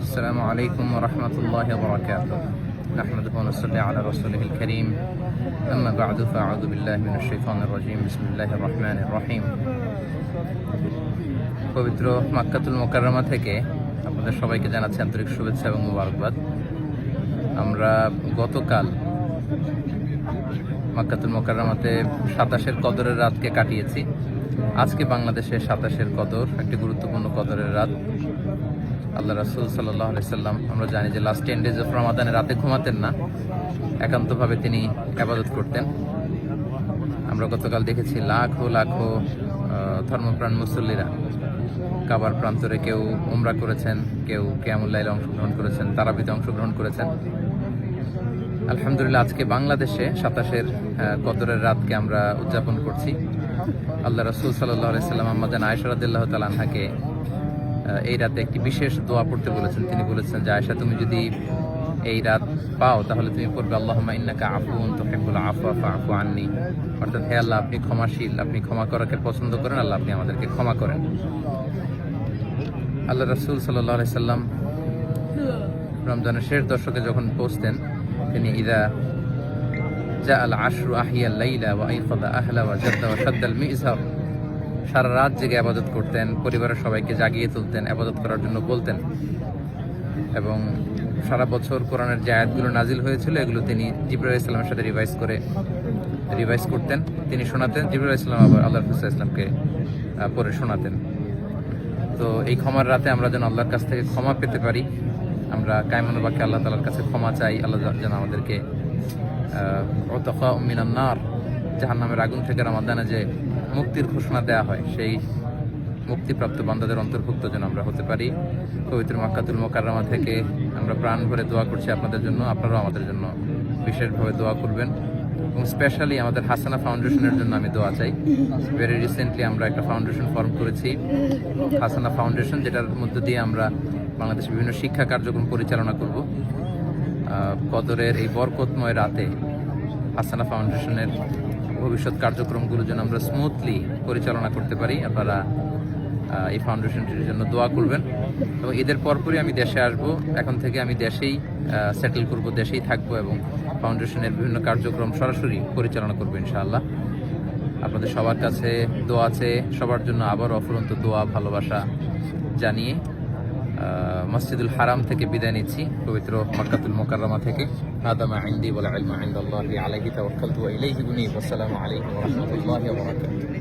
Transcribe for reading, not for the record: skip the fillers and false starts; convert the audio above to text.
السلام عليكم ورحمة الله وبركاته. نحمده ونصلي على رسوله الكريم. أما بعد فأعوذ بالله من الشيطان الرجيم. بسم الله الرحمن الرحيم. পবিত্র মক্কাতুল মুকাররমা থেকে আপনাদের সবাইকে জানাচ্ছি আন্তরিক শুভেচ্ছা এবং মোবারকবাদ। আমরা গতকাল মক্কাতুল মুকাররমাতে 27-এর কদরের রাতকে কাটিয়েছি। আজকে বাংলাদেশে 27-এর কদর, একটি গুরুত্বপূর্ণ কদরের রাত। আল্লাহ রাসূল সাল্লাল্লাহু আলাইহি সাল্লাম, আমরা জানি যে লাস্ট 10 ডেজ অফ রমাদানে রাতে ঘুমাতেন না, একান্তভাবে তিনি ইবাদত করতেন। আমরা গতকাল দেখেছি লাখো লাখো ধর্মপ্রাণ মুসল্লিরা কাবার প্রান্তরে কেউ উমরা করেছেন, কেউ কিয়ামুল লাইলে অংশগ্রহণ করেছেন, তারাবিতে অংশগ্রহণ করেছেন। আলহামদুলিল্লাহ, আজকে বাংলাদেশে 27-এর কদরের রাতকে আমরা উদযাপন করছি। আল্লাহ রাসূল সাল্লাল্লাহু আলাইহি সাল্লাম আম্মা জান আয়েশা রাদিয়াল্লাহু তাআলা আনহাকে এই রাতে একটি বিশেষ দোয়া পড়তে বলেছেন। তিনি বলেছেন যে, আয়েশা, তুমি যদি এই রাত পাও তাহলে তুমি পড়বে আল্লাহুম্মা ইন্নাকা আফুউন তুহিব্বুল আফওয়া ফাআফু আন্নী। অর্থাৎ, হে আল্লাহ, আপনি ক্ষমাশীল, আপনি ক্ষমা করাকে পছন্দ করেন, আল্লাহ আপনি আমাদেরকে ক্ষমা করেন। আল্লাহ রাসূল সাল্লাল্লাহু আলাইহি সাল্লাম রমজানের শেষ দশকে যখন পৌঁছতেন, তিনি ইদা জাআল আশরু আহিয়াল লাইলা ওয়া আইকাযা আহলা ওয়া জাদ্দা ওয়া শাদ্দাল মিযহার, সারা রাত জেগে ইবাদত করতেন, পরিবারের সবাইকে জাগিয়ে তুলতেন, ইবাদত করার জন্য বলতেন। এবং সারা বছর কোরআনের যে আয়াতগুলো নাজিল হয়েছিল এগুলো তিনি জিবরাইল আলাইহিস সালামের সাথে রিভাইজ করতেন, তিনি শোনাতেন। জিবরাইল আলাইহিস সালাম আবার আল্লাহর রাসূল ইসলামকে পড়ে শোনাতেন। তো এই ক্ষমার রাতে আমরা যেন আল্লাহর কাছ থেকে ক্ষমা পেতে পারি, আমরা কায়মানো বাক্যে আল্লাহ তাআলার কাছে ক্ষমা চাই। আল্লাহ যেন আমাদেরকে উতাকা মিনান নার, জাহান্নামের আগুন থেকে রমাদানে যে মুক্তির ঘোষণা দেওয়া হয়, সেই মুক্তিপ্রাপ্ত বান্দাদের অন্তর্ভুক্ত যেন আমরা হতে পারি। পবিত্র মক্কাতুল মুকাররমা থেকে আমরা প্রাণ ভরে দোয়া করছি আপনাদের জন্য, আপনারাও আমাদের জন্য বিশেষভাবে দোয়া করবেন। এবং স্পেশালি আমাদের হাসানা ফাউন্ডেশনের জন্য আমি দোয়া চাই। ভেরি রিসেন্টলি আমরা একটা ফাউন্ডেশন ফর্ম করেছি, হাসানা ফাউন্ডেশন, যেটার মধ্য দিয়ে আমরা বাংলাদেশের বিভিন্ন শিক্ষা কার্যক্রম পরিচালনা করব। কদরের এই বরকতময় রাতে হাসানা ফাউন্ডেশনের ভবিষ্যৎ কার্যক্রমগুলো যেন আমরা স্মুথলি পরিচালনা করতে পারি। আপনারা এই ফাউন্ডেশনটির জন্য দোয়া করবেন। এবং ঈদের পরপরই আমি দেশে আসব। এখন থেকে আমি দেশেই সেটেল করব, দেশেই থাকবো এবং ফাউন্ডেশনের বিভিন্ন কার্যক্রম সরাসরি পরিচালনা করবো ইনশাআল্লাহ। আপনাদের সবার কাছে দোয়া আছে, সবার জন্য আবার অফুরন্ত দোয়া ভালোবাসা জানিয়ে মসজিদুল হারাম থেকে বিদায় নিচ্ছি, পবিত্র মক্কাতুল মুকাররমা থেকে। হাদা মা ইনদি ওয়াল ইলমু ইনদাল্লাহি আলাইহি তাওয়াক্কালতু ওয়া ইলাইহি উনীব। আসসালামু আলাইকুম ওয়া রাহমাতুল্লাহি ওয়া বারাকাতুহু।